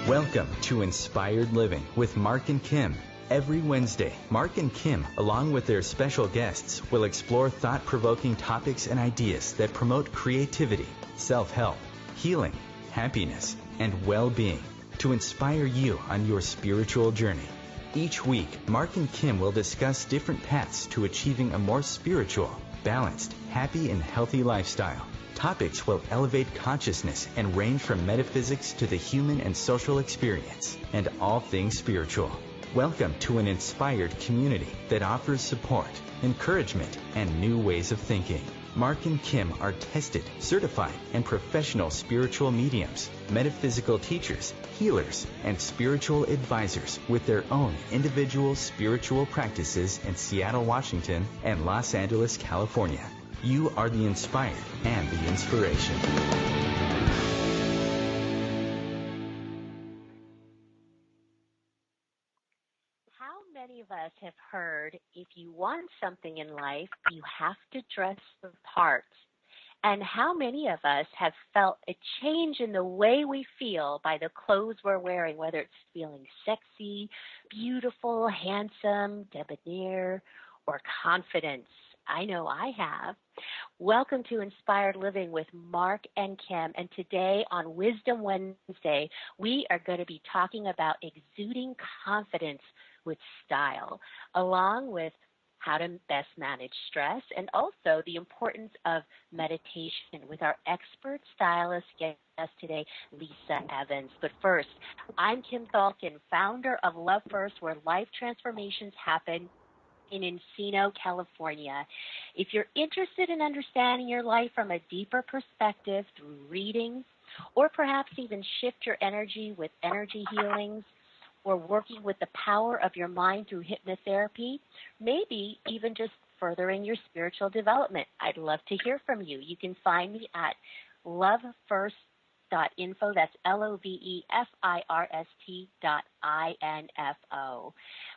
Welcome to Inspired Living with Mark and Kim. Every Wednesday, Mark and Kim, along with their special guests, will explore thought-provoking topics and ideas that promote creativity, self-help, healing, happiness, and well-being to inspire you on your spiritual journey. Each week, Mark and Kim will discuss different paths to achieving a more spiritual, balanced, happy, and healthy lifestyle. Topics will elevate consciousness and range from metaphysics to the human and social experience, and all things spiritual. Welcome to an inspired community that offers support, encouragement, and new ways of thinking. Mark and Kim are tested, certified, and professional spiritual mediums, metaphysical teachers, healers, and spiritual advisors with their own individual spiritual practices in Seattle, Washington, and Los Angeles, California. You are the inspired and the inspiration. How many of us have heard, if you want something in life, you have to dress the part? And how many of us have felt a change in the way we feel by the clothes we're wearing, whether it's feeling sexy, beautiful, handsome, debonair, or confident? I know I have. Welcome to Inspired Living with Mark and Kim. And today on Wisdom Wednesday, we are going to be talking about exuding confidence with style, along with how to best manage stress and also the importance of meditation with our expert stylist guest today, Leesa Evans. But first, I'm Kim Thalkin, founder of Love First, where life transformations happen in Encino, California. If you're interested in understanding your life from a deeper perspective through readings, or perhaps even shift your energy with energy healings, or working with the power of your mind through hypnotherapy, maybe even just furthering your spiritual development, I'd love to hear from you. You can find me at lovefirst.info. That's LOVEFIRST.INFO.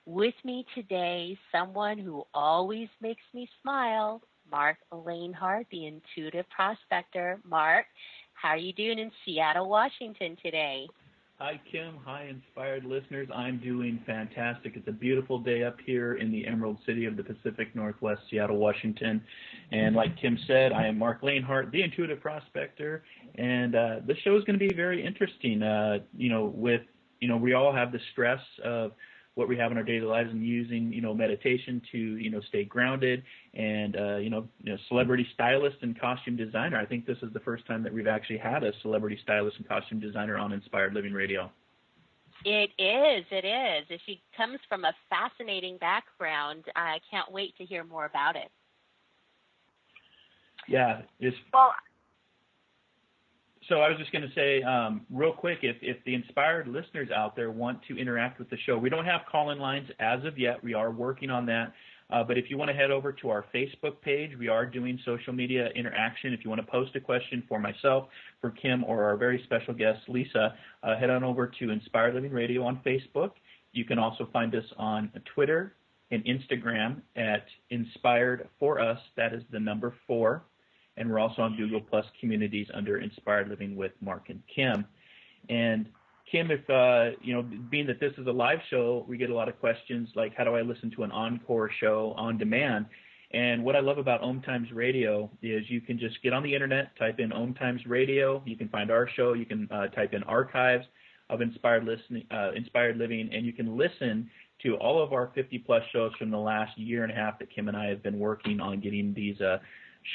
With me today, someone who always makes me smile, Mark Lanehart, the intuitive prospector. Mark, how are you doing in Seattle, Washington today? Hi, Kim. Hi, inspired listeners. I'm doing fantastic. It's a beautiful day up here in the Emerald City of the Pacific Northwest, Seattle, Washington. And like Kim said, I am Mark Lanehart, the intuitive prospector. And the show is going to be very interesting. We all have the stress of what we have in our daily lives and using, meditation to, stay grounded and, celebrity stylist and costume designer. I think this is the first time that we've actually had a celebrity stylist and costume designer on Inspired Living Radio. It is. She comes from a fascinating background. I can't wait to hear more about it. Yeah. So I was just going to say real quick, if the inspired listeners out there want to interact with the show, we don't have call-in lines as of yet. We are working on that. But if you want to head over to our Facebook page, we are doing social media interaction. If you want to post a question for myself, for Kim, or our very special guest, Leesa, head on over to Inspired Living Radio on Facebook. You can also find us on Twitter and Instagram at Inspired For Us. That is the number 4. And we're also on Google Plus communities under Inspired Living with Mark and Kim. And Kim, if being that this is a live show, we get a lot of questions like, how do I listen to an encore show on demand? And what I love about OMTimes Radio is you can just get on the internet, type in OMTimes Radio. You can find our show. You can type in archives of Inspired Living, and you can listen to all of our 50-plus shows from the last year and a half that Kim and I have been working on getting these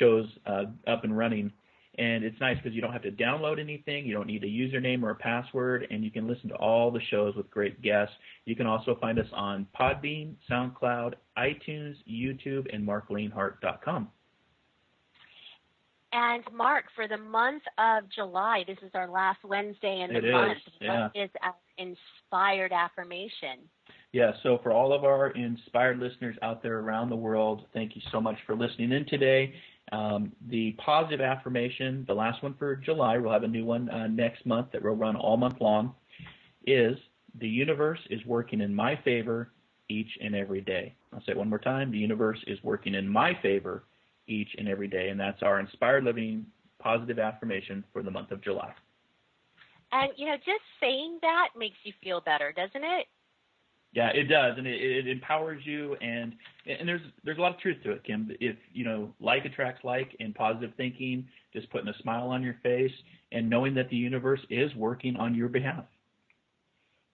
shows up and running. And it's nice because you don't have to download anything, you don't need a username or a password, and you can listen to all the shows with great guests. You can also find us on Podbean, SoundCloud, iTunes, YouTube, and marklanehart.com. And Mark, for the month of July, this is our last Wednesday in the month. What is our inspired affirmation? Yeah, so for all of our inspired listeners out there around the world, thank you so much for listening in today. The positive affirmation, the last one for July, we'll have a new one next month that will run all month long, is the universe is working in my favor each and every day. I'll say it one more time. The universe is working in my favor each and every day, and that's our Inspired Living positive affirmation for the month of July. And, just saying that makes you feel better, doesn't it? Yeah, it does, and it empowers you, and there's a lot of truth to it, Kim. If like attracts like, and positive thinking, just putting a smile on your face, and knowing that the universe is working on your behalf.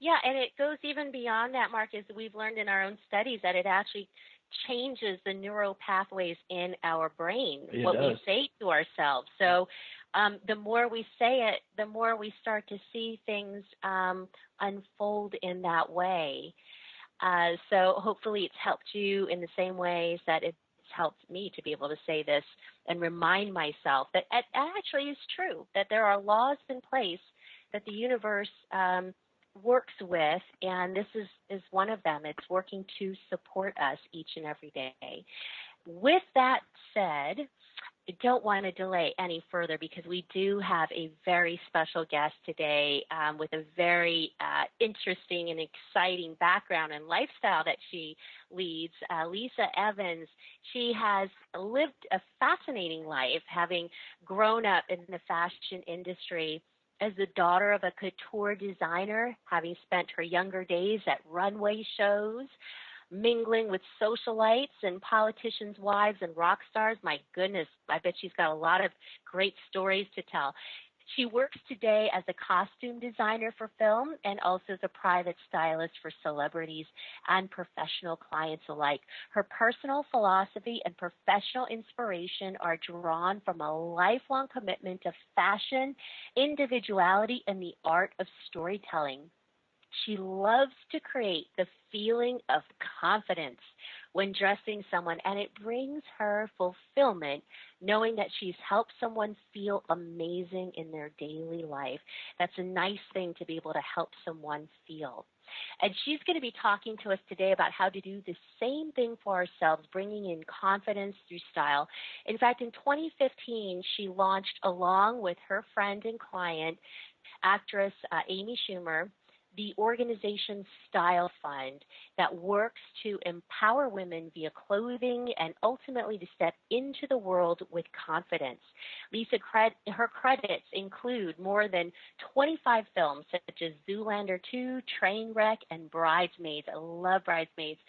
Yeah, and it goes even beyond that, Mark, as we've learned in our own studies, that it actually changes the neural pathways in our brain, what we say to ourselves. So the more we say it, the more we start to see things unfold in that way. So hopefully it's helped you in the same ways that it's helped me to be able to say this and remind myself that it actually is true, that there are laws in place that the universe works with, and this is one of them. It's working to support us each and every day. With that said, I don't want to delay any further because we do have a very special guest today with a very interesting and exciting background and lifestyle that she leads, Leesa Evans. She has lived a fascinating life, having grown up in the fashion industry as the daughter of a couture designer, having spent her younger days at runway shows, mingling with socialites and politicians' wives and rock stars. My goodness, I bet she's got a lot of great stories to tell. She works today as a costume designer for film and also as a private stylist for celebrities and professional clients alike. Her personal philosophy and professional inspiration are drawn from a lifelong commitment to fashion, individuality, and the art of storytelling. She loves to create the feeling of confidence when dressing someone, and it brings her fulfillment knowing that she's helped someone feel amazing in their daily life. That's a nice thing to be able to help someone feel. And she's going to be talking to us today about how to do the same thing for ourselves, bringing in confidence through style. In fact, in 2015, she launched, along with her friend and client, actress Amy Schumer, the organization's Style Fund that works to empower women via clothing and ultimately to step into the world with confidence. Leesa, her credits include more than 25 films such as Zoolander 2, Trainwreck, and Bridesmaids. I love Bridesmaids.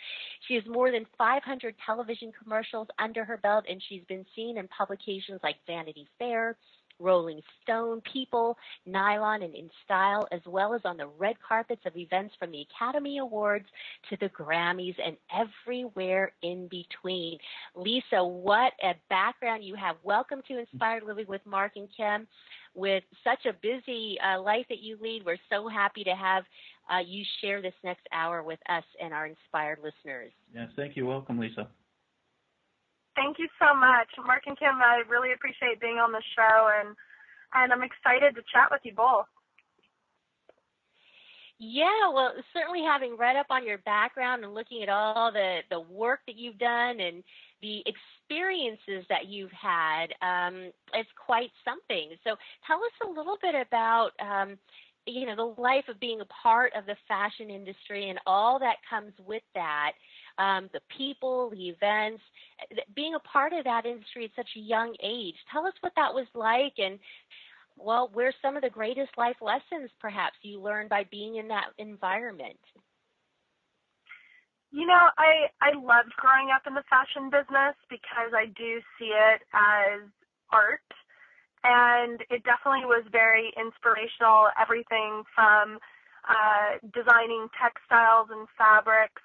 She has more than 500 television commercials under her belt, and she's been seen in publications like Vanity Fair, Rolling Stone, People, Nylon, and In Style, as well as on the red carpets of events from the Academy Awards to the Grammys and everywhere in between. Leesa, what a background you have. Welcome to Inspired Living with Mark and Kim. With such a busy life that you lead, we're so happy to have you share this next hour with us and our inspired listeners. Yes, thank you. Welcome, Leesa. Thank you so much. Mark and Kim, I really appreciate being on the show, and I'm excited to chat with you both. Yeah, well, certainly having read up on your background and looking at all the work that you've done and the experiences that you've had, it's quite something. So tell us a little bit about the life of being a part of the fashion industry and all that comes with that. The people, the events, being a part of that industry at such a young age. Tell us what that was like and, well, where some of the greatest life lessons perhaps you learned by being in that environment. I loved growing up in the fashion business because I do see it as art, and it definitely was very inspirational, everything from designing textiles and fabrics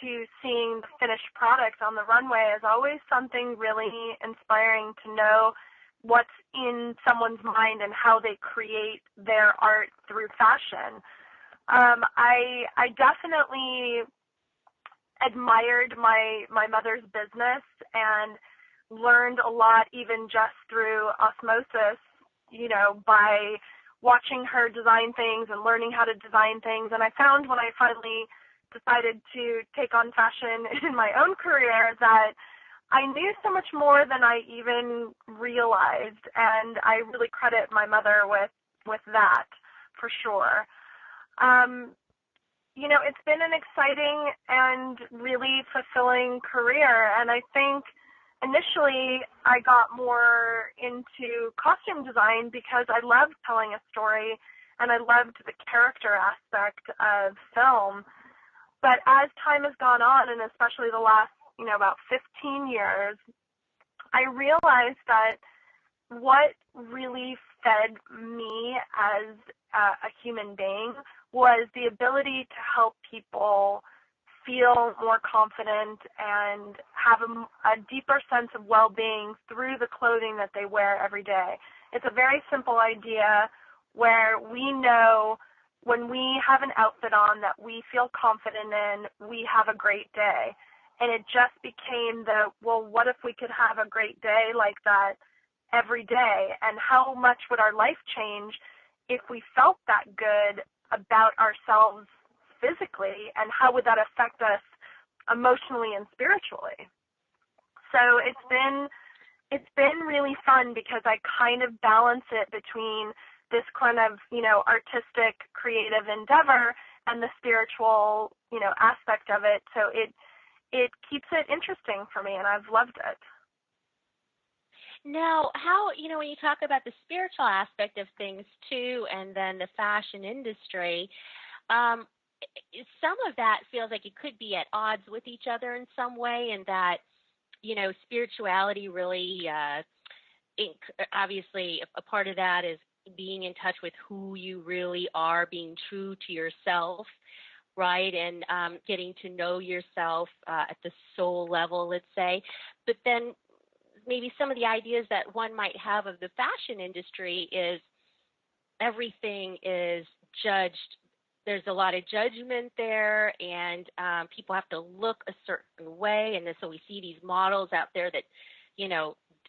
to seeing the finished products on the runway is always something really inspiring to know what's in someone's mind and how they create their art through fashion. I definitely admired my mother's business and learned a lot even just through osmosis, by watching her design things and learning how to design things. And I found when I finally decided to take on fashion in my own career that I knew so much more than I even realized, and I really credit my mother with that for sure. It's been an exciting and really fulfilling career, and I think initially I got more into costume design because I loved telling a story and I loved the character aspect of film. But as time has gone on, and especially the last, about 15 years, I realized that what really fed me as a human being was the ability to help people feel more confident and have a deeper sense of well-being through the clothing that they wear every day. It's a very simple idea where we know when we have an outfit on that we feel confident in, we have a great day. And it just became what if we could have a great day like that every day? And how much would our life change if we felt that good about ourselves physically, and how would that affect us emotionally and spiritually? So it's been really fun because I kind of balance it between this kind of, artistic, creative endeavor and the spiritual, aspect of it. So it keeps it interesting for me, and I've loved it. Now, how, when you talk about the spiritual aspect of things too, and then the fashion industry, some of that feels like it could be at odds with each other in some way, and that, spirituality really, obviously a part of that is being in touch with who you really are, being true to yourself, right, and getting to know yourself at the soul level, let's say. But then maybe some of the ideas that one might have of the fashion industry is everything is judged. There's a lot of judgment there, and people have to look a certain way. And so we see these models out there that,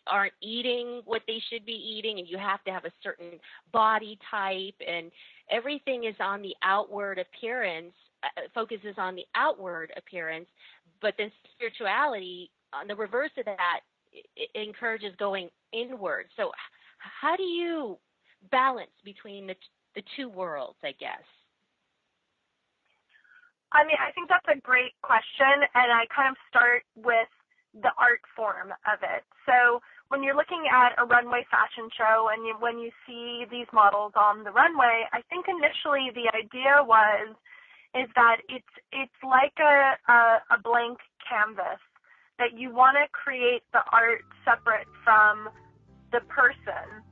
aren't eating what they should be eating, and you have to have a certain body type, and everything is on the outward appearance, focuses on the outward appearance. But then spirituality, on the reverse of that, it encourages going inward. So how do you balance between the two worlds, I guess? I mean, I think that's a great question, and I kind of start with the art form of it. So when you're looking at a runway fashion show and when you see these models on the runway, I think initially the idea is that it's like a blank canvas, that you want to create the art separate from the person.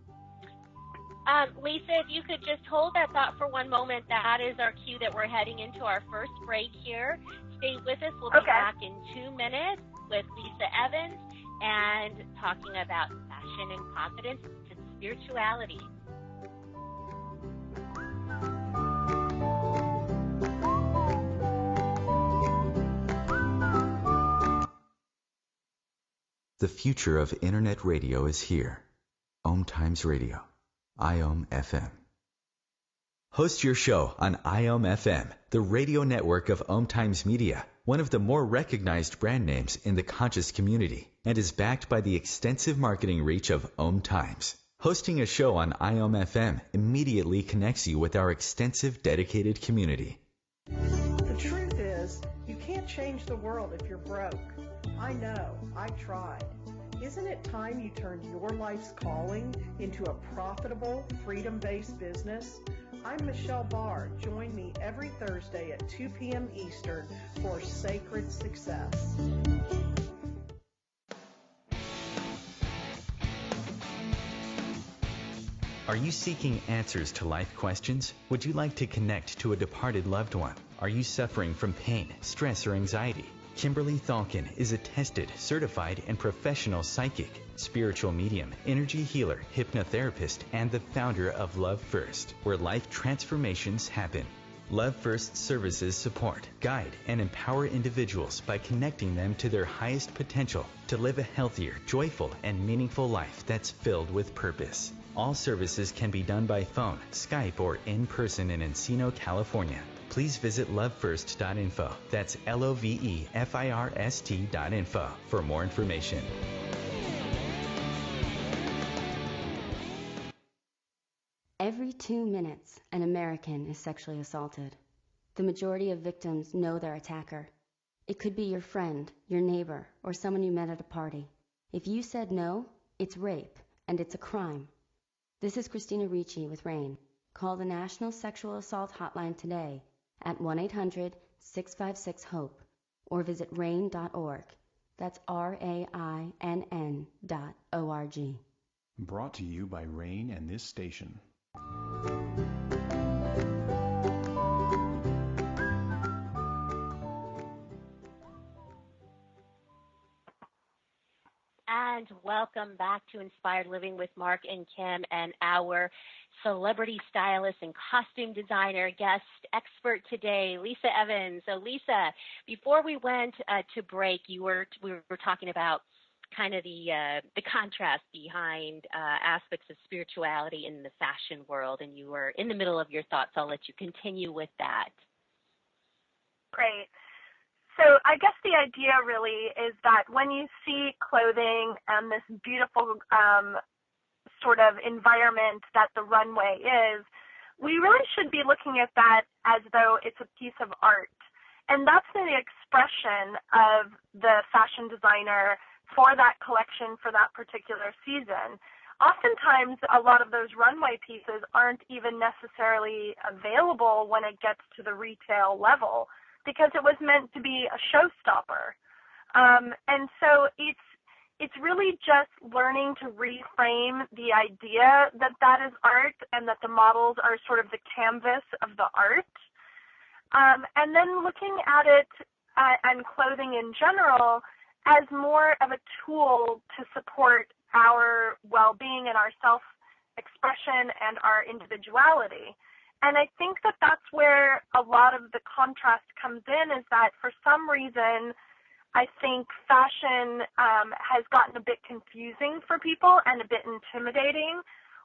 Leesa, if you could just hold that thought for one moment. That is our cue that we're heading into our first break here. Stay with us. We'll be back in 2 minutes with Leesa Evans and talking about fashion and confidence and spirituality. The future of Internet radio is here. OMTimes Radio. IOM FM. Host your show on IOM FM, the radio network of OMTimes Media, one of the more recognized brand names in the conscious community, and is backed by the extensive marketing reach of OMTimes. Hosting a show on IOM FM immediately connects you with our extensive dedicated community. The truth is, you can't change the world if you're broke. I know, I tried. Isn't it time you turned your life's calling into a profitable, freedom-based business? I'm Michelle Barr. Join me every Thursday at 2 p.m. Eastern for Sacred Success. Are you seeking answers to life questions? Would you like to connect to a departed loved one? Are you suffering from pain, stress, or anxiety? Kimberly Thalkin is a tested, certified, and professional psychic, spiritual medium, energy healer, hypnotherapist, and the founder of Love First, where life transformations happen. Love First services support, guide, and empower individuals by connecting them to their highest potential to live a healthier, joyful, and meaningful life that's filled with purpose. All services can be done by phone, Skype, or in person in Encino, California. Please visit lovefirst.info. That's LOVEFIRST.info for more information. Every 2 minutes, an American is sexually assaulted. The majority of victims know their attacker. It could be your friend, your neighbor, or someone you met at a party. If you said no, it's rape, and it's a crime. This is Christina Ricci with RAIN. call the National Sexual Assault Hotline today at 1-800-656-HOPE or visit RAINN.org. That's RAINN.org. Brought to you by RAINN and this station. And welcome back to Inspired Living with Mark and Kim and our celebrity stylist and costume designer guest expert today, Leesa Evans. So Leesa, before we went to break, we were talking about kind of the contrast behind aspects of spirituality in the fashion world, and you were in the middle of your thoughts. I'll let you continue with that. Great. So I guess the idea really is that when you see clothing and this beautiful sort of environment that the runway is, we really should be looking at that as though it's a piece of art. And that's the expression of the fashion designer for that collection for that particular season. Oftentimes, a lot of those runway pieces aren't even necessarily available when it gets to the retail level, because it was meant to be a showstopper. And so it's really just learning to reframe the idea that that is art and that the models are sort of the canvas of the art. And then looking at it and clothing in general as more of a tool to support our well-being and our self-expression and our individuality. And I think that that's where a lot of the contrast comes in, is that for some reason, I think fashion has gotten a bit confusing for people and a bit intimidating,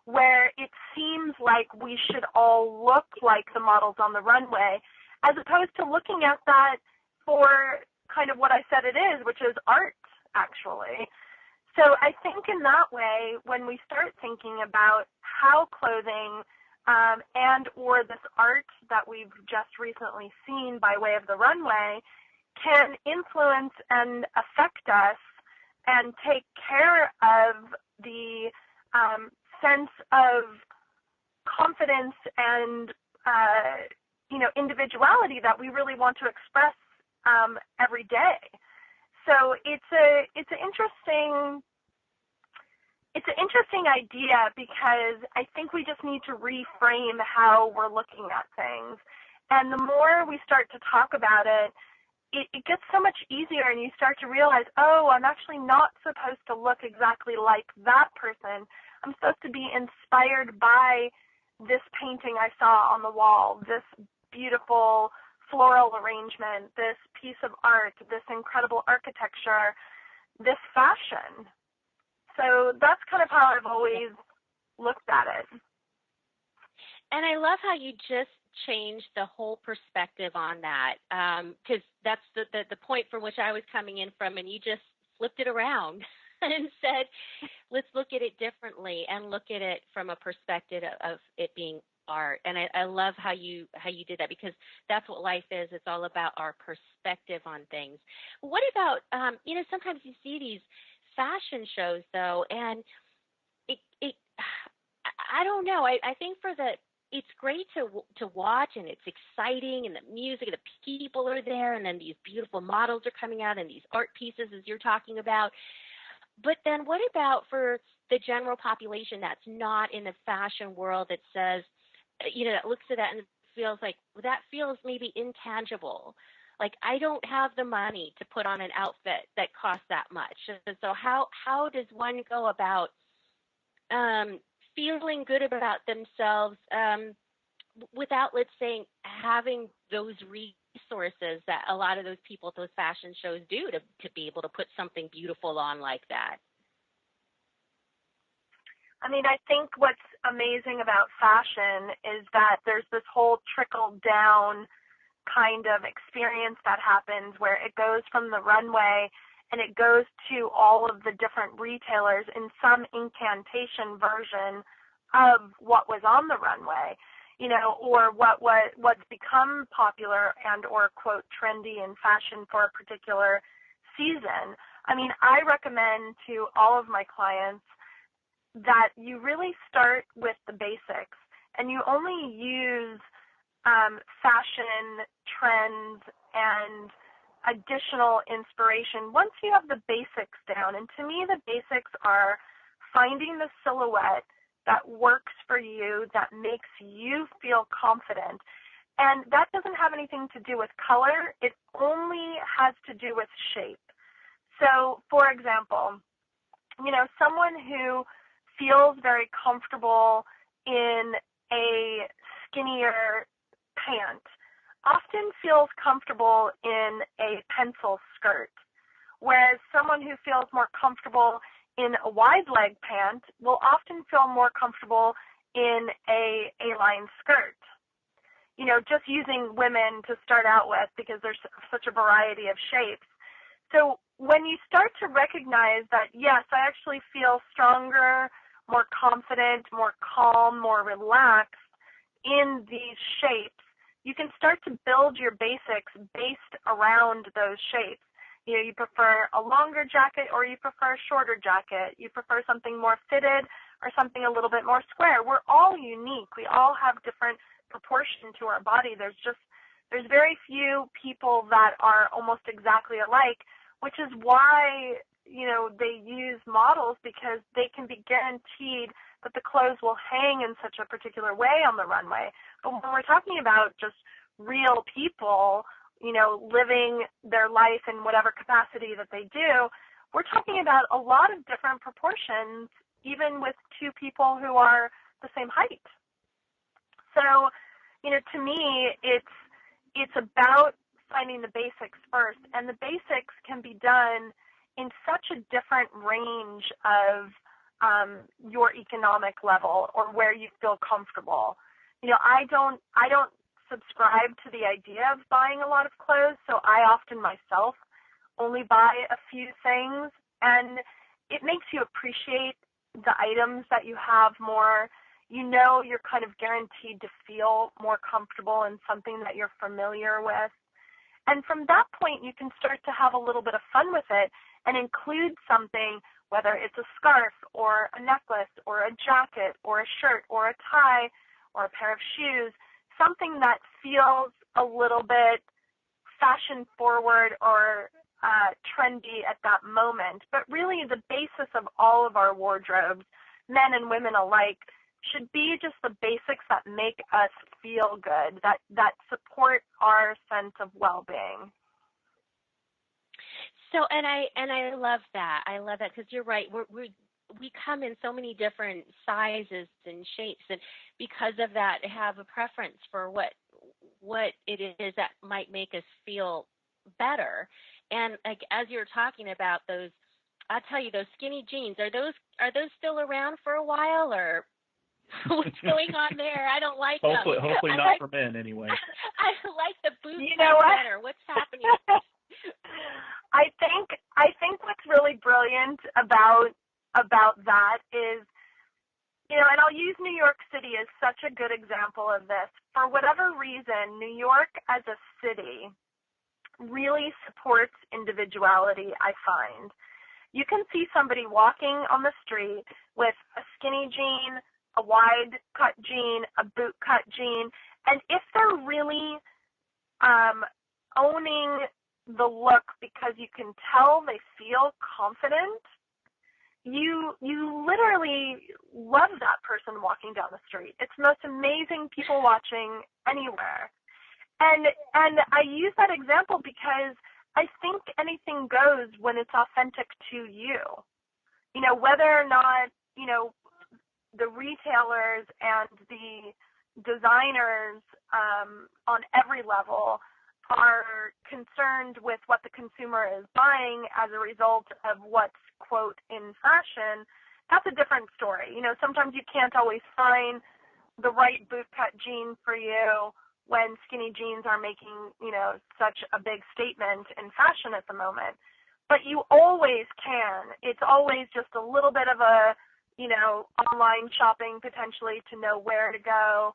where it seems like we should all look like the models on the runway, as opposed to looking at that for kind of what I said it is, which is art, actually. So I think in that way, when we start thinking about how clothing and or this art that we've just recently seen by way of the runway can influence and affect us and take care of the sense of confidence and individuality that we really want to express every day. So it's an interesting idea, because I think we just need to reframe how we're looking at things. And the more we start to talk about it, it gets so much easier, and you start to realize, oh, I'm actually not supposed to look exactly like that person. I'm supposed to be inspired by this painting I saw on the wall, this beautiful floral arrangement, this piece of art, this incredible architecture, this fashion. So that's kind of how I've always looked at it. And I love how you just changed the whole perspective on that, because that's the point from which I was coming in from, and you just flipped it around and said, let's look at it differently and look at it from a perspective of it being art. And I love how you did that, because that's what life is. It's all about our perspective on things. What about, sometimes you see these fashion shows, though, and I don't know. I think it's great to watch, and it's exciting, and the music, and the people are there, and then these beautiful models are coming out, and these art pieces, as you're talking about. But then what about for the general population that's not in the fashion world, that says, that looks at that and feels like, well, that feels maybe intangible. Like, I don't have the money to put on an outfit that costs that much. So how does one go about feeling good about themselves without, let's say, having those resources that a lot of those people at those fashion shows do to be able to put something beautiful on like that? I mean, I think what's amazing about fashion is that there's this whole trickle-down kind of experience that happens, where it goes from the runway and it goes to all of the different retailers in some incantation version of what was on the runway, or what's become popular and or, quote, trendy in fashion for a particular season. I mean, I recommend to all of my clients that you really start with the basics and you only use fashion trends and additional inspiration once you have the basics down. And to me, the basics are finding the silhouette that works for you, that makes you feel confident. And that doesn't have anything to do with color. It only has to do with shape. So, for example, someone who feels very comfortable in a skinnier pant often feels comfortable in a pencil skirt, whereas someone who feels more comfortable in a wide leg pant will often feel more comfortable in a A-line skirt. Just using women to start out with, because there's such a variety of shapes. So when you start to recognize that, yes, I actually feel stronger, more confident, more calm, more relaxed in these shapes, you can start to build your basics based around those shapes. You prefer a longer jacket or you prefer a shorter jacket. You prefer something more fitted or something a little bit more square. We're all unique. We all have different proportion to our body. There's very few people that are almost exactly alike, which is why, they use models, because they can be guaranteed that the clothes will hang in such a particular way on the runway. But when we're talking about just real people, living their life in whatever capacity that they do, we're talking about a lot of different proportions, even with two people who are the same height. So, to me, it's about finding the basics first, and the basics can be done in such a different range of your economic level or where you feel comfortable. I don't subscribe to the idea of buying a lot of clothes, so I often myself only buy a few things, and it makes you appreciate the items that you have more. You're kind of guaranteed to feel more comfortable in something that you're familiar with. And from that point, you can start to have a little bit of fun with it and include something, whether it's a scarf or a necklace or a jacket or a shirt or a tie or a pair of shoes, something that feels a little bit fashion forward or trendy at that moment. But really the basis of all of our wardrobes, men and women alike, should be just the basics that make us feel good, that support our sense of well-being. So, and I love that. I love that, because you're right. We come in so many different sizes and shapes, and because of that, have a preference for what it is that might make us feel better. And like, as you're talking about those, I'll tell you, those skinny jeans, are those still around for a while, or what's going on there? I don't like hopefully, them. Hopefully not for men anyway. I like the boots better. What's happening? I think what's really brilliant about that is, and I'll use New York City as such a good example of this. For whatever reason, New York as a city really supports individuality, I find. You can see somebody walking on the street with a skinny jean, a wide cut jean, a boot cut jean, and if they're really owning the look because you can tell they feel confident, you literally love that person walking down the street. It's the most amazing people watching anywhere. And I use that example because I think anything goes when it's authentic to you. Whether or not, the retailers and the designers on every level are concerned with what the consumer is buying as a result of what's, quote, in fashion, that's a different story. Sometimes you can't always find the right bootcut jean for you when skinny jeans are making, such a big statement in fashion at the moment. But you always can. It's always just a little bit of a, online shopping potentially to know where to go.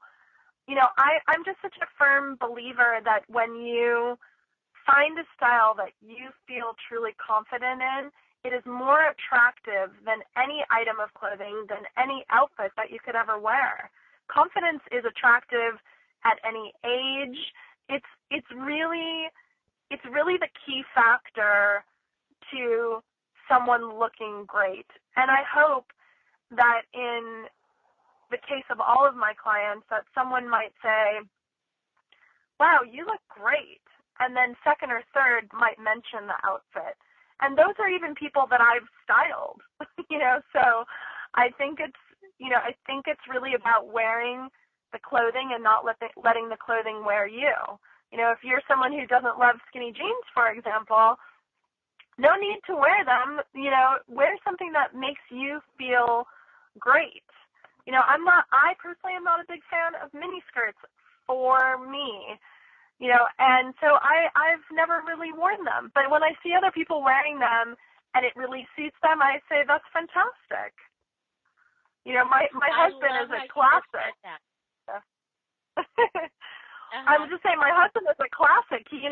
I'm just such a firm believer that when you find a style that you feel truly confident in, it is more attractive than any item of clothing, than any outfit that you could ever wear. confidence is attractive at any age. It's really the key factor to someone looking great. And I hope that in the case of all of my clients that someone might say, wow, you look great. And then second or third might mention the outfit. And those are even people that I've styled, so I think it's really about wearing the clothing and not letting the clothing wear you. If you're someone who doesn't love skinny jeans, for example, no need to wear them. Wear something that makes you feel great. I personally am not a big fan of mini skirts for me. And so I've never really worn them. But when I see other people wearing them and it really suits them, I say that's fantastic. My husband is a classic. I was just saying, my husband is a classic. He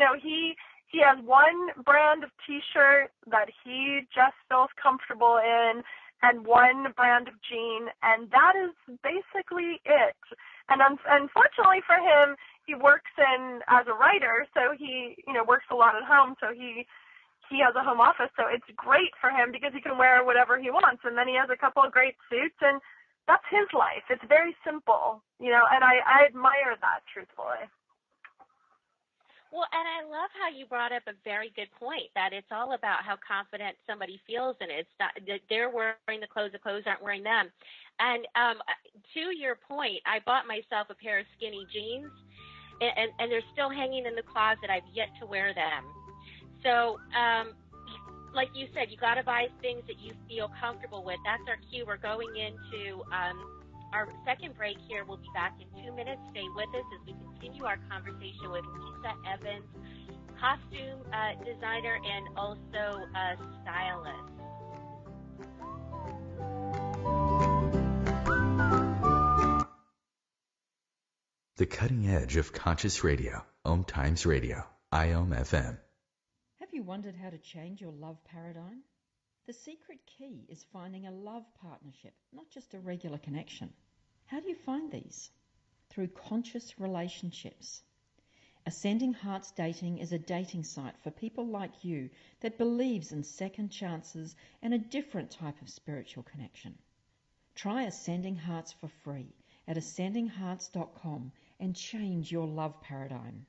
has one brand of T-shirt that he just feels comfortable in, and one brand of jean, and that is basically it. And unfortunately for him, he works as a writer, so he works a lot at home, so he has a home office, so it's great for him because he can wear whatever he wants. And then he has a couple of great suits, and that's his life. It's very simple, and I admire that, truthfully. Well, and I love how you brought up a very good point, that it's all about how confident somebody feels in it. It's not that they're wearing the clothes aren't wearing them. And to your point, I bought myself a pair of skinny jeans, and they're still hanging in the closet. I've yet to wear them. So, like you said, you got to buy things that you feel comfortable with. That's our cue. We're going into our second break here. We'll be back in 2 minutes. Stay with us as we continue our conversation with Leesa Evans, costume designer and also a stylist. The cutting edge of conscious radio, OMTimes Radio, IOM FM. Have you wondered how to change your love paradigm? The secret key is finding a love partnership, not just a regular connection. How do you find these? Through conscious relationships. Ascending Hearts Dating is a dating site for people like you that believes in second chances and a different type of spiritual connection. Try Ascending Hearts for free at ascendinghearts.com and change your love paradigm.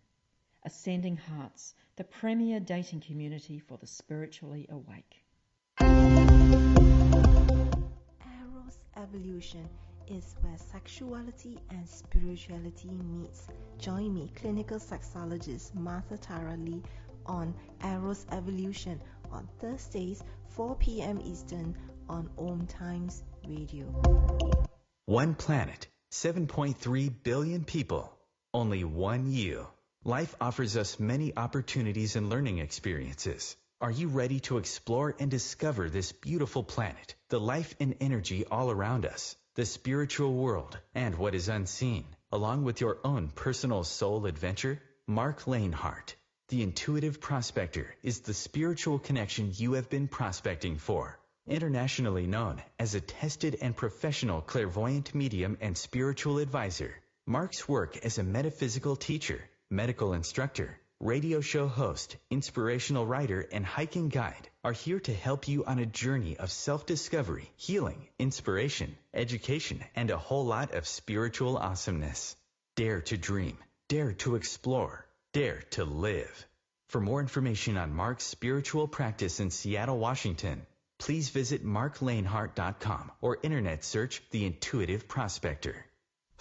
Ascending Hearts, the premier dating community for the spiritually awake. Eros Evolution is where sexuality and spirituality meets. Join me, clinical sexologist Martha Tara Lee, on Eros Evolution on Thursdays, 4 p.m. Eastern on OMTimes Radio. One planet, 7.3 billion people, only one you. Life offers us many opportunities and learning experiences. Are you ready to explore and discover this beautiful planet, the life and energy all around us, the spiritual world, and what is unseen, along with your own personal soul adventure? Mark Lanehart, the intuitive prospector, is the spiritual connection you have been prospecting for. Internationally known as a tested and professional clairvoyant medium and spiritual advisor, Mark's work as a metaphysical teacher, medical instructor, radio show host, inspirational writer, and hiking guide are here to help you on a journey of self-discovery, healing, inspiration, education, and a whole lot of spiritual awesomeness. Dare to dream, dare to explore, dare to live. For more information on Mark's spiritual practice in Seattle, Washington, please visit marklanehart.com or internet search The Intuitive Prospector.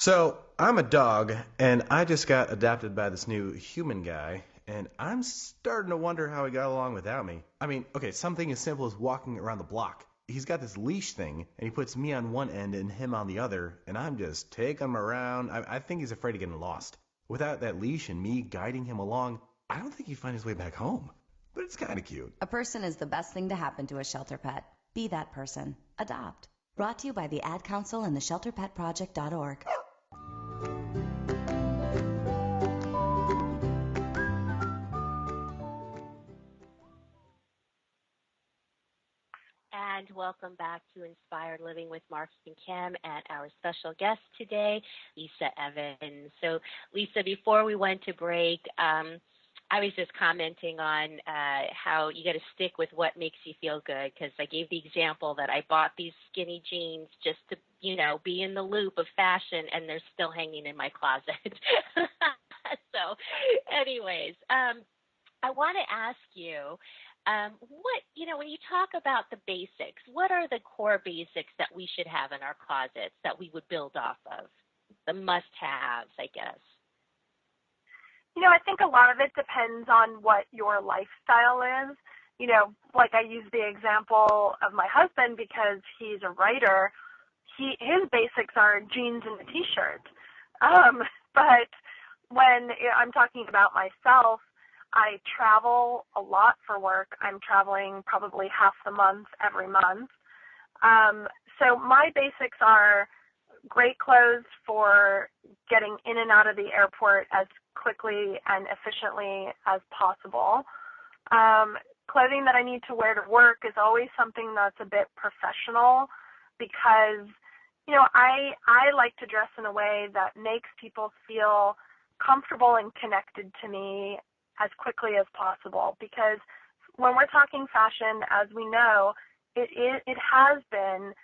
So, I'm a dog, and I just got adopted by this new human guy, and I'm starting to wonder how he got along without me. I mean, okay, something as simple as walking around the block. He's got this leash thing, and he puts me on one end and him on the other, and I'm just taking him around. I think he's afraid of getting lost. Without that leash and me guiding him along, I don't think he'd find his way back home. But it's kind of cute. A person is the best thing to happen to a shelter pet. Be that person. Adopt. Brought to you by the Ad Council and the ShelterPetProject.org. and welcome back to Inspired Living with Mark and Kim and our special guest today, Leesa Evans. So, Leesa, before we went to break, I was just commenting on how you got to stick with what makes you feel good, because I gave the example that I bought these skinny jeans just to, be in the loop of fashion, and they're still hanging in my closet. So, anyways, I want to ask you, when you talk about the basics, what are the core basics that we should have in our closets that we would build off of? The must-haves, I guess. I think a lot of it depends on what your lifestyle is. Like I use the example of my husband because he's a writer. His basics are jeans and a t-shirt. But when I'm talking about myself, I travel a lot for work. I'm traveling probably half the month every month. So my basics are great clothes for getting in and out of the airport as quickly and efficiently as possible. Clothing that I need to wear to work is always something that's a bit professional because, I like to dress in a way that makes people feel comfortable and connected to me as quickly as possible, because when we're talking fashion, as we know, it has been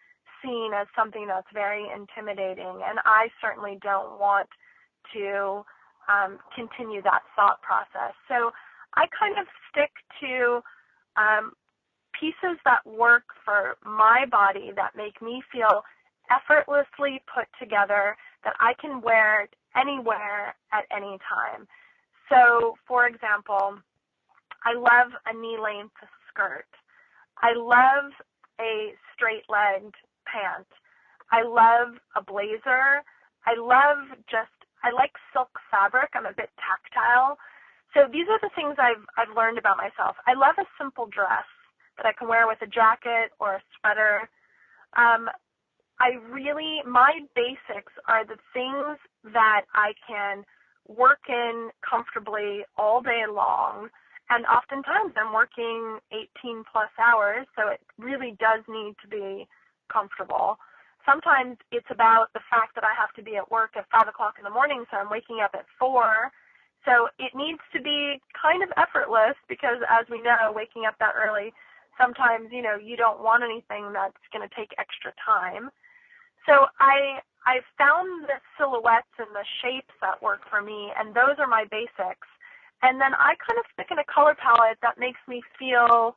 seen as something that's very intimidating, and I certainly don't want to continue that thought process. So I kind of stick to pieces that work for my body, that make me feel effortlessly put together, that I can wear anywhere at any time. So, for example, I love a knee-length skirt. I love a straight-legged pant. I love a blazer. I like silk fabric. I'm a bit tactile. So these are the things I've learned about myself. I love a simple dress that I can wear with a jacket or a sweater. My basics are the things that I can work in comfortably all day long, and oftentimes I'm working 18 plus hours, so it really does need to be comfortable. Sometimes it's about the fact that I have to be at work at 5 o'clock in the morning, so I'm waking up at 4. So it needs to be kind of effortless because, as we know, waking up that early, sometimes, you don't want anything that's going to take extra time. So I've found the silhouettes and the shapes that work for me, and those are my basics. And then I kind of stick in a color palette that makes me feel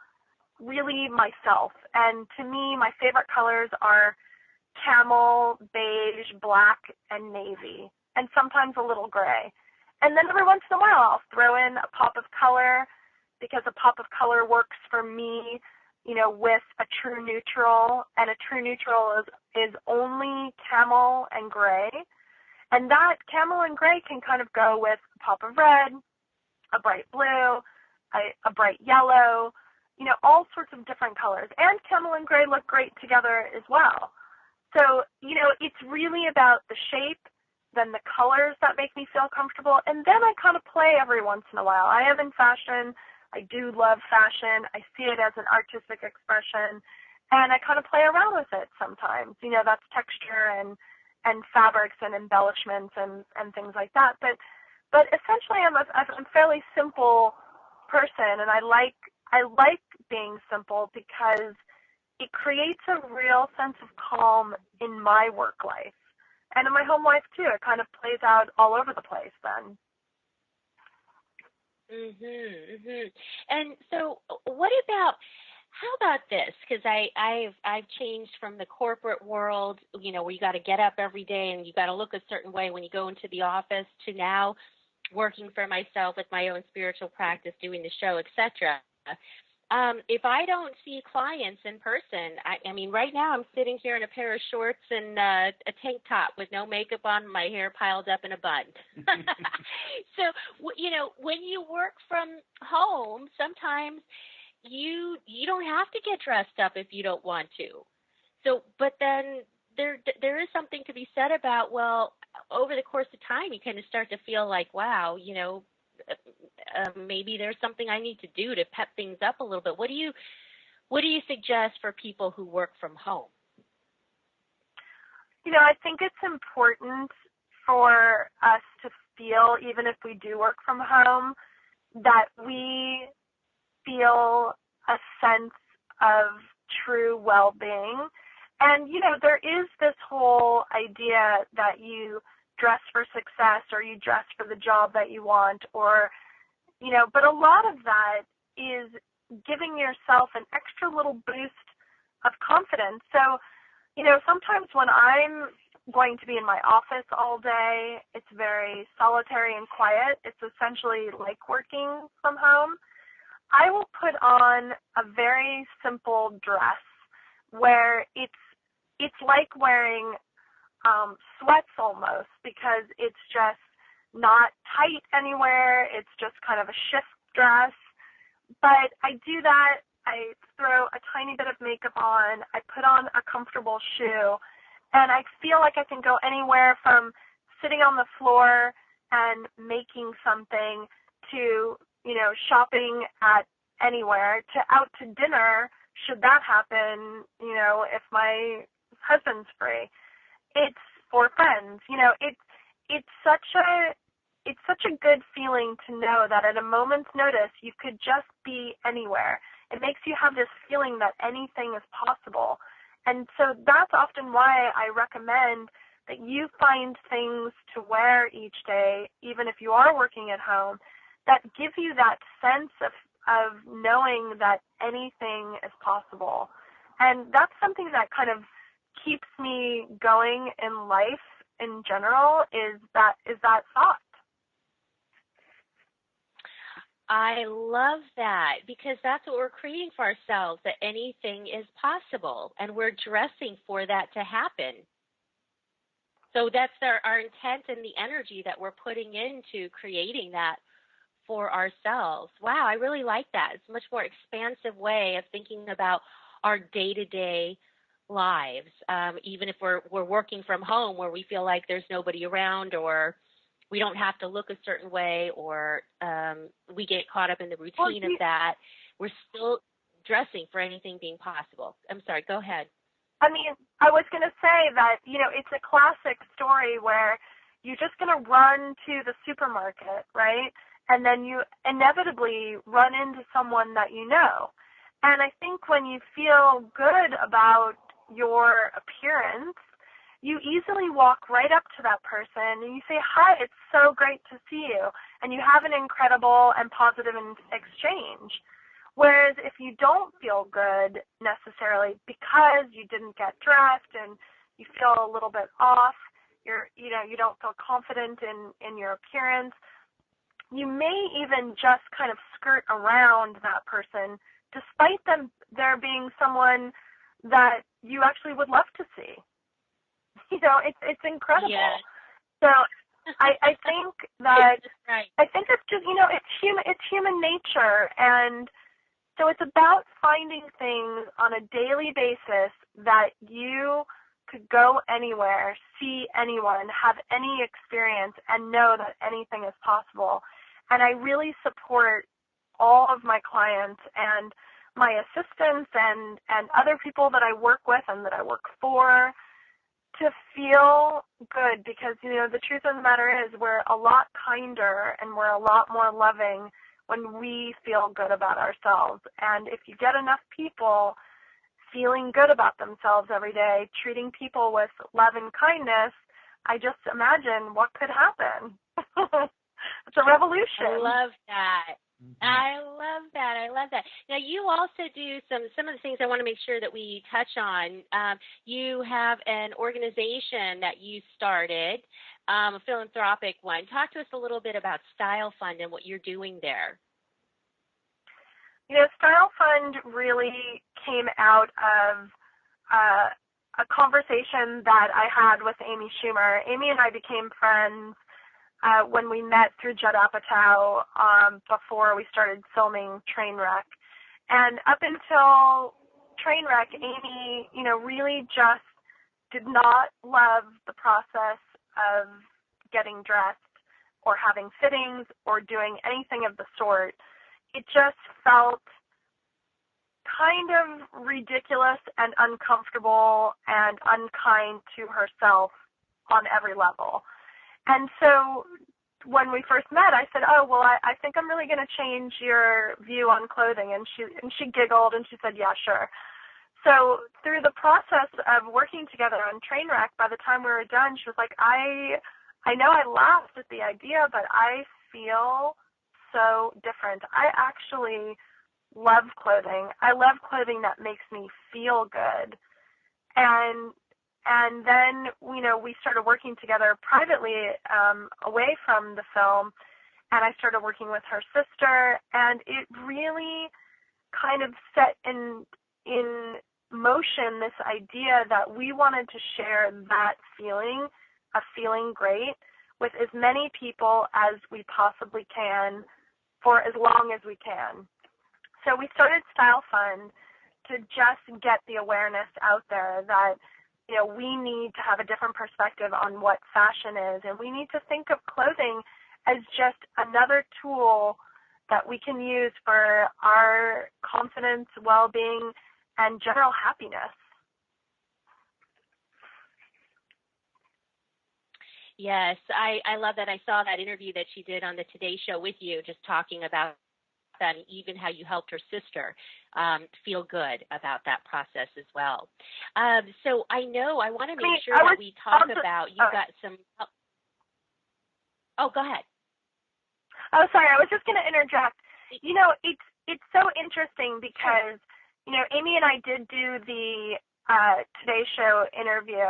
really myself. And to me, my favorite colors are camel, beige, black, and navy, and sometimes a little gray. And then every once in a while, I'll throw in a pop of color because a pop of color works for me, with a true neutral, and a true neutral is only camel and gray. And that camel and gray can kind of go with a pop of red, a bright blue, a bright yellow, all sorts of different colors. And camel and gray look great together as well. So, it's really about the shape, then the colors that make me feel comfortable, and then I kind of play every once in a while. I am in fashion. I do love fashion. I see it as an artistic expression, and I kind of play around with it sometimes. That's texture and fabrics and embellishments and things like that. But essentially, I'm a fairly simple person, and I like being simple because it creates a real sense of calm in my work life. And in my home life, too, it kind of plays out all over the place then. And so how about this? Because I've changed from the corporate world, where you got to get up every day and you got to look a certain way when you go into the office, to now working for myself with my own spiritual practice, doing the show, etc. If I don't see clients in person, I mean, right now I'm sitting here in a pair of shorts and a tank top with no makeup on, my hair piled up in a bun. So, when you work from home, sometimes you don't have to get dressed up if you don't want to. So, but then there is something to be said about, well, over the course of time, you kind of start to feel like, wow, maybe there's something I need to do to pep things up a little bit. What do What do you suggest for people who work from home? I think it's important for us to feel, even if we do work from home, that we feel a sense of true well-being. And, there is this whole idea that you dress for success or you dress for the job that you want, or, but a lot of that is giving yourself an extra little boost of confidence. So, sometimes when I'm going to be in my office all day, it's very solitary and quiet. It's essentially like working from home. I will put on a very simple dress where it's like wearing sweats almost, because it's just not tight anywhere. It's just kind of a shift dress. But I do that. I throw a tiny bit of makeup on. I put on a comfortable shoe. And I feel like I can go anywhere from sitting on the floor and making something to, shopping at anywhere, to out to dinner, should that happen, if my husband's free. It's for friends. It's such a good feeling to know that at a moment's notice you could just be anywhere. It makes you have this feeling that anything is possible. And so that's often why I recommend that you find things to wear each day, even if you are working at home, that give you that sense of knowing that anything is possible. And that's something that kind of keeps me going in life in general, is that thought. I love that, because that's what we're creating for ourselves, that anything is possible, and we're dressing for that to happen. So that's our intent and the energy that we're putting into creating that for ourselves. Wow, I really like that. It's a much more expansive way of thinking about our day-to-day lives, even if we're working from home where we feel like there's nobody around, or we don't have to look a certain way, or we get caught up in the routine of that. We're still dressing for anything being possible. I'm sorry, go ahead. I mean, I was going to say that, it's a classic story where you're just going to run to the supermarket, right? And then you inevitably run into someone that you know. And I think when you feel good about your appearance, you easily walk right up to that person and you say, "Hi, it's so great to see you." And you have an incredible and positive exchange. Whereas if you don't feel good necessarily because you didn't get dressed and you feel a little bit off, you don't feel confident in your appearance, you may even just kind of skirt around that person despite there being someone that you actually would love to see. It's incredible. Yes. So I think that right. I think it's just it's human nature, and so it's about finding things on a daily basis that you could go anywhere, see anyone, have any experience, and know that anything is possible. And I really support all of my clients and my assistants and other people that I work with and that I work for to feel good, because, the truth of the matter is we're a lot kinder and we're a lot more loving when we feel good about ourselves. And if you get enough people feeling good about themselves every day, treating people with love and kindness, I just imagine what could happen. It's a revolution. I love that. I love that. Now, you also do some of the things I want to make sure that we touch on. You have an organization that you started, a philanthropic one. Talk to us a little bit about Style Fund and what you're doing there. Style Fund really came out of a conversation that I had with Amy Schumer. Amy and I became friends when we met through Judd Apatow before we started filming Trainwreck. And up until Trainwreck, Amy, really just did not love the process of getting dressed or having fittings or doing anything of the sort. It just felt kind of ridiculous and uncomfortable and unkind to herself on every level. And so when we first met, I said, oh, well, I think I'm really going to change your view on clothing. And she giggled and she said, yeah, sure. So through the process of working together on Trainwreck, by the time we were done, she was like, I know I laughed at the idea, but I feel so different. I actually love clothing. I love clothing that makes me feel good. And then, you know, we started working together privately away from the film, and I started working with her sister, and it really kind of set in motion this idea that we wanted to share that feeling of feeling great with as many people as we possibly can for as long as we can. So we started Style Fund to just get the awareness out there that, you know, we need to have a different perspective on what fashion is, and we need to think of clothing as just another tool that we can use for our confidence, well-being, and general happiness. Yes, I love that. I saw that interview that she did on the Today Show with you, just talking about that, and even how you helped her sister feel good about that process as well. So I want to make sure that we talk about, you got some, oh, go ahead. Oh, sorry, I was just going to interject. You know, it's so interesting because, you know, Amy and I did do the Today Show interview,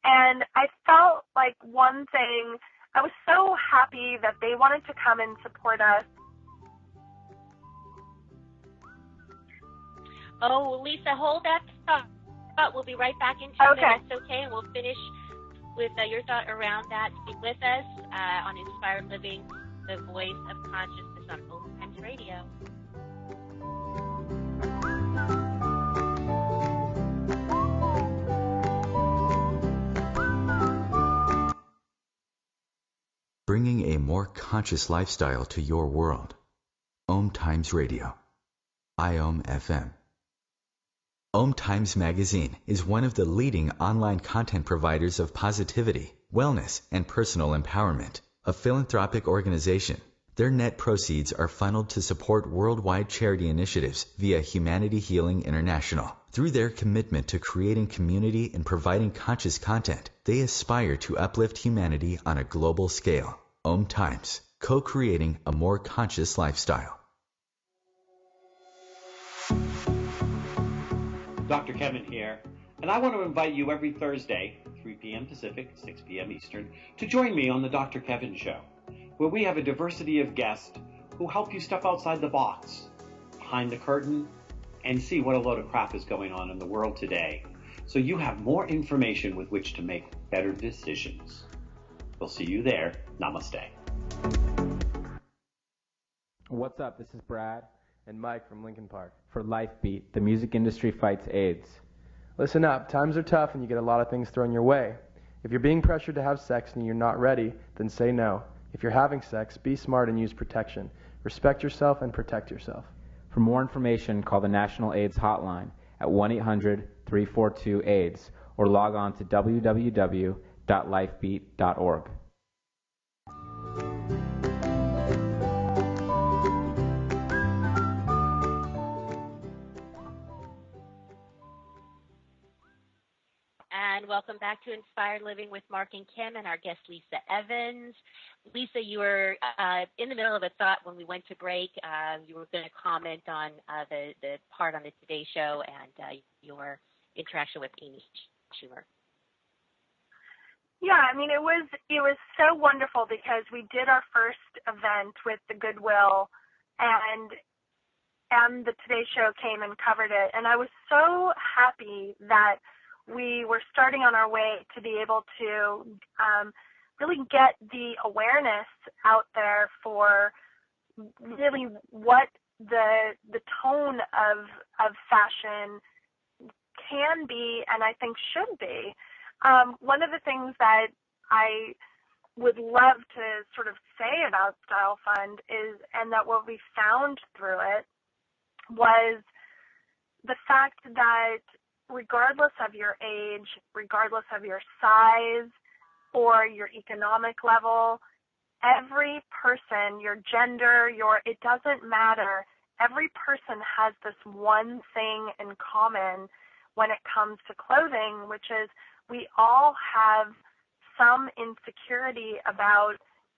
and I felt like one thing, I was so happy that they wanted to come and support us. Oh, Leesa, hold that thought. We'll be right back in 2 minutes, okay? And we'll finish with your thought around that. Stay with us on Inspired Living, the voice of consciousness on OMTimes Radio. Bringing a more conscious lifestyle to your world. OMTimes Radio. IOM FM. OMTimes Magazine is one of the leading online content providers of positivity, wellness, and personal empowerment. A philanthropic organization, their net proceeds are funneled to support worldwide charity initiatives via Humanity Healing International. Through their commitment to creating community and providing conscious content, they aspire to uplift humanity on a global scale. OMTimes, co-creating a more conscious lifestyle. Dr. Kevin here, and I want to invite you every Thursday, 3 p.m. Pacific, 6 p.m. Eastern, to join me on the Dr. Kevin Show, where we have a diversity of guests who help you step outside the box, behind the curtain, and see what a load of crap is going on in the world today, so you have more information with which to make better decisions. We'll see you there. Namaste. What's up? This is Brad and Mike from Lincoln Park for LifeBeat, the music industry fights AIDS. Listen up, times are tough and you get a lot of things thrown your way. If you're being pressured to have sex and you're not ready, then say no. If you're having sex, be smart and use protection. Respect yourself and protect yourself. For more information, call the National AIDS Hotline at 1-800-342-AIDS or log on to www.lifebeat.org. And welcome back to Inspired Living with Mark and Kim and our guest Leesa Evans. Leesa, you were in the middle of a thought when we went to break. You were going to comment on the part on the Today Show and your interaction with Amy Schumer. Yeah, I mean, it was so wonderful because we did our first event with the Goodwill, and the Today Show came and covered it, and I was so happy that we were starting on our way to be able to really get the awareness out there for really what the tone of fashion can be and I think should be. One of the things that I would love to sort of say about Style Fund is, and that what we found through it was the fact that regardless of your age, regardless of your size or your economic level, every person, your gender, it doesn't matter. Every person has this one thing in common when it comes to clothing, which is we all have some insecurity about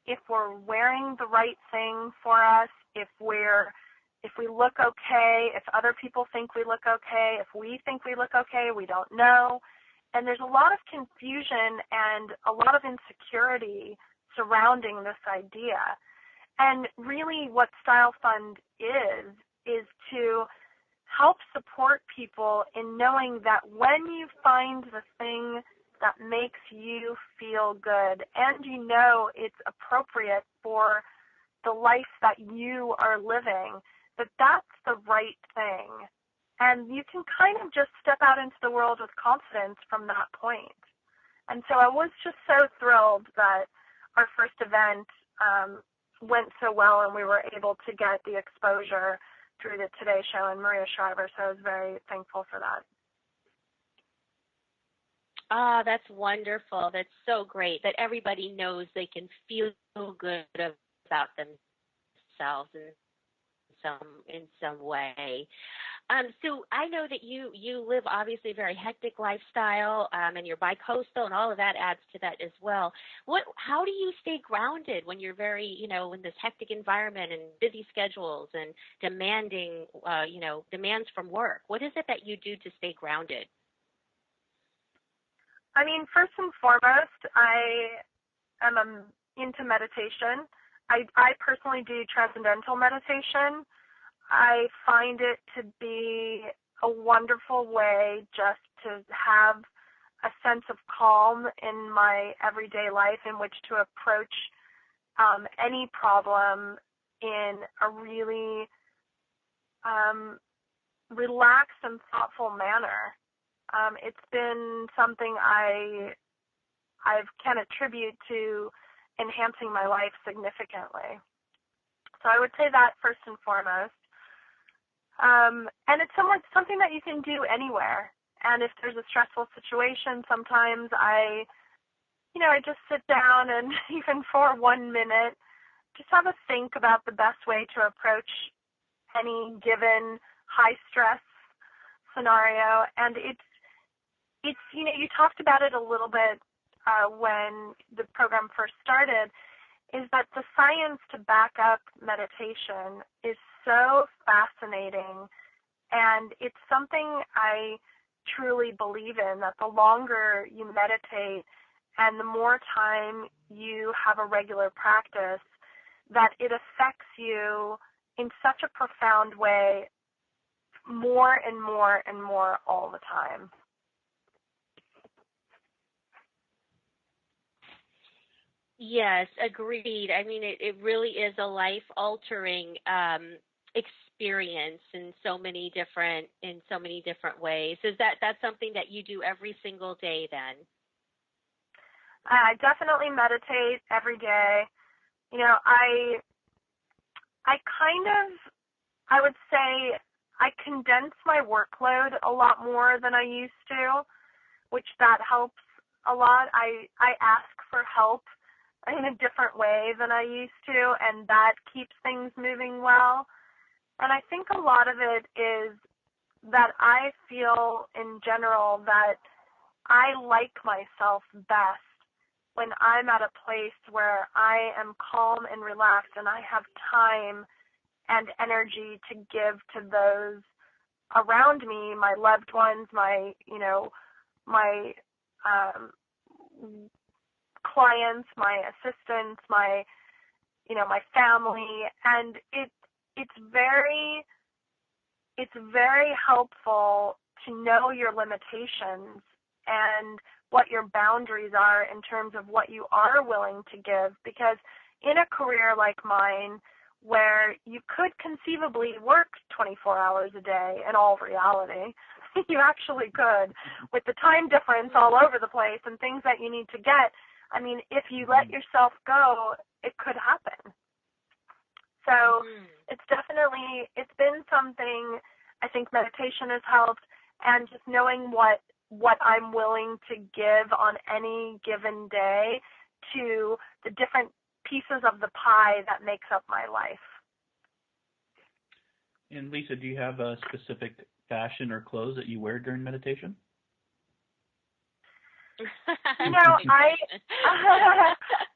if we're wearing the right thing for us, if we look okay, if other people think we look okay, if we think we look okay, we don't know. And there's a lot of confusion and a lot of insecurity surrounding this idea. And really what Style Fund is to help support people in knowing that when you find the thing that makes you feel good and you know it's appropriate for the life that you are living, that's the right thing. And you can kind of just step out into the world with confidence from that point. And so I was just so thrilled that our first event went so well and we were able to get the exposure through the Today Show and Maria Shriver, so I was very thankful for that. Ah, that's wonderful. That's so great that everybody knows they can feel good about themselves in some way. So I know that you live obviously a very hectic lifestyle, and you're bi-coastal, and all of that adds to that as well. How do you stay grounded when you're very, in this hectic environment and busy schedules and demanding, demands from work? What is it that you do to stay grounded? I mean, first and foremost, I am into meditation. I personally do transcendental meditation. I find it to be a wonderful way just to have a sense of calm in my everyday life in which to approach any problem in a really relaxed and thoughtful manner. It's been something I can attribute to enhancing my life significantly. So I would say that first and foremost. And it's something that you can do anywhere. And if there's a stressful situation, sometimes I just sit down and even for 1 minute, just have a think about the best way to approach any given high stress scenario. And it's you talked about it a little bit when the program first started, is that the science to back up meditation is so fascinating, and it's something I truly believe in, that the longer you meditate and the more time you have a regular practice, that it affects you in such a profound way more and more and more all the time. Yes, agreed. I mean, it really is a life-altering experience in so many different ways. Is that's something that you do every single day then? I definitely meditate every day. I would say I condense my workload a lot more than I used to, which that helps a lot. I ask for help in a different way than I used to, and that keeps things moving well. And I think a lot of it is that I feel in general that I like myself best when I'm at a place where I am calm and relaxed and I have time and energy to give to those around me, my loved ones, my clients, my assistants, my family, and it's very helpful to know your limitations and what your boundaries are in terms of what you are willing to give, because in a career like mine, where you could conceivably work 24 hours a day in all reality, you actually could, with the time difference all over the place and things that you need to get. I mean, if you let yourself go, it could happen. So it's been something, I think meditation has helped, and just knowing what I'm willing to give on any given day to the different pieces of the pie that makes up my life. And Leesa, do you have a specific fashion or clothes that you wear during meditation?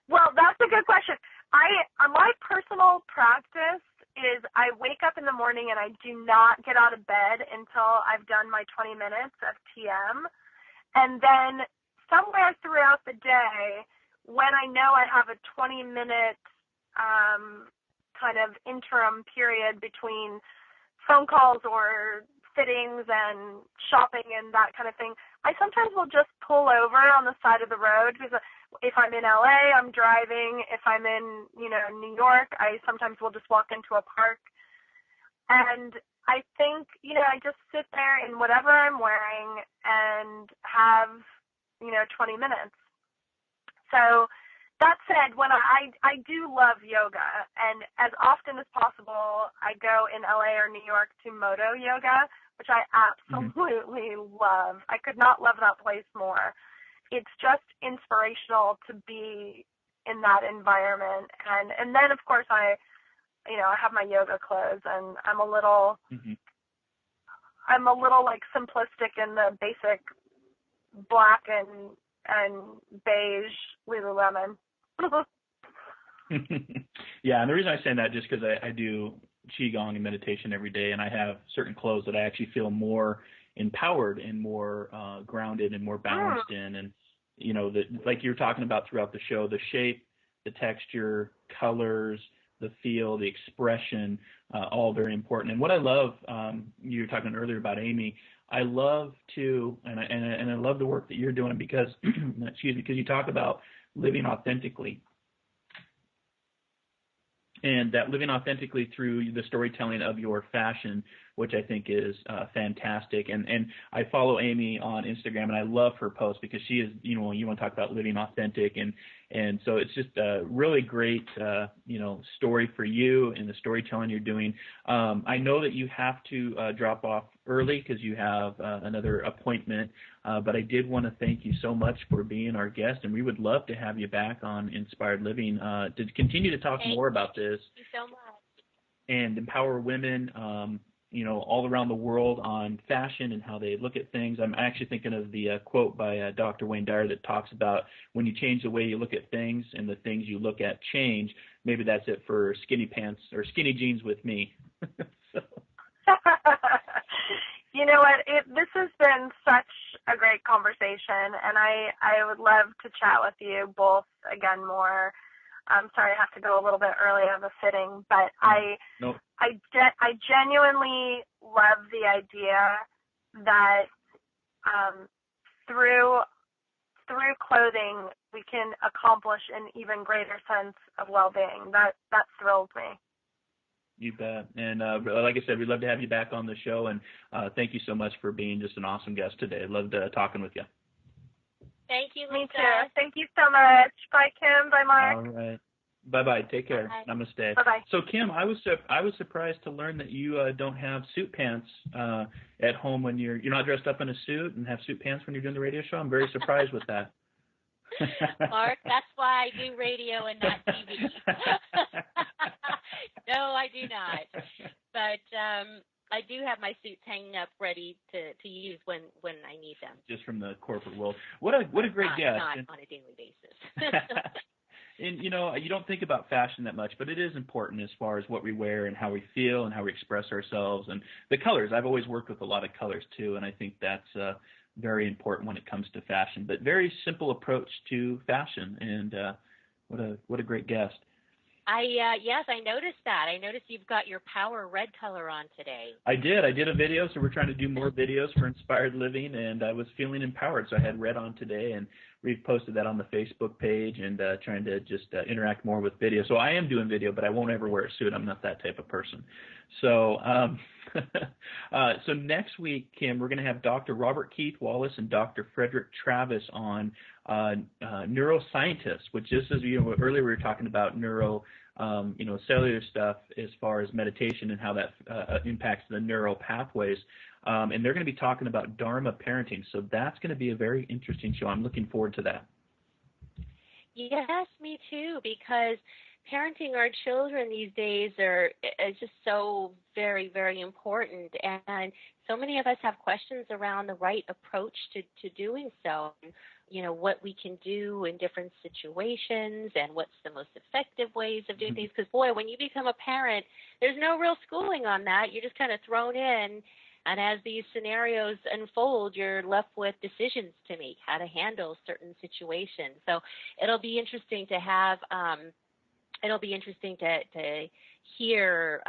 Well, that's a good question. My personal practice is I wake up in the morning and I do not get out of bed until I've done my 20 minutes of TM. And then somewhere throughout the day, when I know I have a 20-minute kind of interim period between phone calls or fittings and shopping and that kind of thing, I sometimes will just pull over on the side of the road, because if I'm in LA, I'm driving. If I'm in, New York, I sometimes will just walk into a park. And I think, I just sit there in whatever I'm wearing and have, 20 minutes. So that said, when I do love yoga, and as often as possible, I go in LA or New York to Moto Yoga, which I absolutely love. I could not love that place more. It's just inspirational to be in that environment. And then, of course, I have my yoga clothes, and I'm a little like simplistic in the basic black and beige Lululemon. Yeah, and the reason I say that just because I do Qigong and meditation every day, and I have certain clothes that I actually feel more empowered and more grounded and more balanced in. And, like you were talking about throughout the show, the shape, the texture, colors, the feel, the expression, all very important. And what I love, you were talking earlier about Amy, I love to, and I love the work that you're doing because, because you talk about living authentically. And that living authentically through the storytelling of your fashion, which I think is fantastic. And I follow Amy on Instagram, and I love her posts because she is, you want to talk about living authentic. And so it's just a really great, story for you and the storytelling you're doing. I know that you have to drop off early because you have another appointment, but I did want to thank you so much for being our guest, and we would love to have you back on Inspired Living to continue to talk more about this. Thank you so much. And empower women, all around the world on fashion and how they look at things. I'm actually thinking of the quote by Dr. Wayne Dyer that talks about when you change the way you look at things and the things you look at change. Maybe that's it for skinny pants or skinny jeans with me. So. You know what? This has been such a great conversation, and I would love to chat with you both again more. I'm sorry I have to go a little bit early. I have a fitting, but I genuinely love the idea that through clothing we can accomplish an even greater sense of well-being. That thrills me. You bet. And like I said, we'd love to have you back on the show, and thank you so much for being just an awesome guest today. I loved talking with you. Thank you, Leesa. Me too. Thank you so much. Bye, Kim. Bye, Mark. All right. Bye-bye. Take care. Bye. Namaste. Bye-bye. So, Kim, I was surprised to learn that you don't have suit pants at home when you're not dressed up in a suit and have suit pants when you're doing the radio show. I'm very surprised with that. Mark, that's why I do radio and not TV. No, I do not. But I do have my suits hanging up ready to use when I need them. Just from the corporate world. What a great guest. Not on a daily basis. And, you don't think about fashion that much, but it is important as far as what we wear and how we feel and how we express ourselves. And the colors, I've always worked with a lot of colors, too, and I think that's very important when it comes to fashion. But very simple approach to fashion, and what a great guest. Yes, I noticed that. I noticed you've got your power red color on today. I did a video, so we're trying to do more videos for Inspired Living, and I was feeling empowered, so I had red on today, and we've posted that on the Facebook page and trying to just interact more with video. So I am doing video, but I won't ever wear a suit. I'm not that type of person. So so next week, Kim, we're going to have Dr. Robert Keith Wallace and Dr. Frederick Travis on neuroscientists, which is, as earlier we were talking about cellular stuff as far as meditation and how that impacts the neural pathways. And they're going to be talking about Dharma parenting. So that's going to be a very interesting show. I'm looking forward to that. Yes, me too, because parenting our children these days is just so very, very important. And so many of us have questions around the right approach to doing so. What we can do in different situations and what's the most effective ways of doing things. Because, boy, when you become a parent, there's no real schooling on that. You're just kind of thrown in. And as these scenarios unfold, you're left with decisions to make, how to handle certain situations. So it'll be interesting to have to hear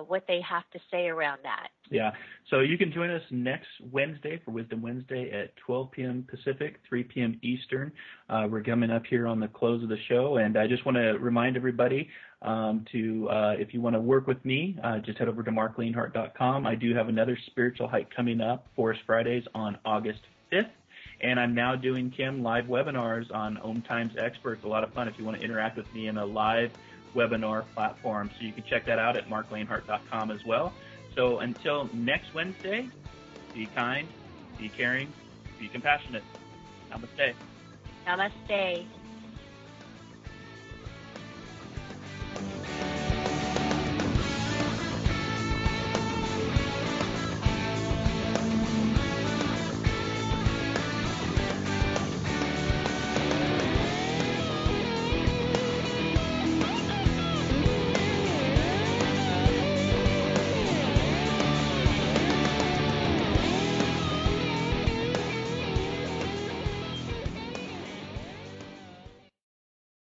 what they have to say around that. Yeah. So you can join us next Wednesday for Wisdom Wednesday at 12 p.m. Pacific, 3 p.m. Eastern. We're coming up here on the close of the show, and I just want to remind everybody if you want to work with me, just head over to markleanhart.com. I do have another spiritual hike coming up, Forest Fridays, on August 5th. And I'm now doing, Kim, live webinars on OMTimes Experts. A lot of fun if you want to interact with me in a live webinar platform. So you can check that out at markleanhart.com as well. So until next Wednesday, be kind, be caring, be compassionate. Namaste. Namaste.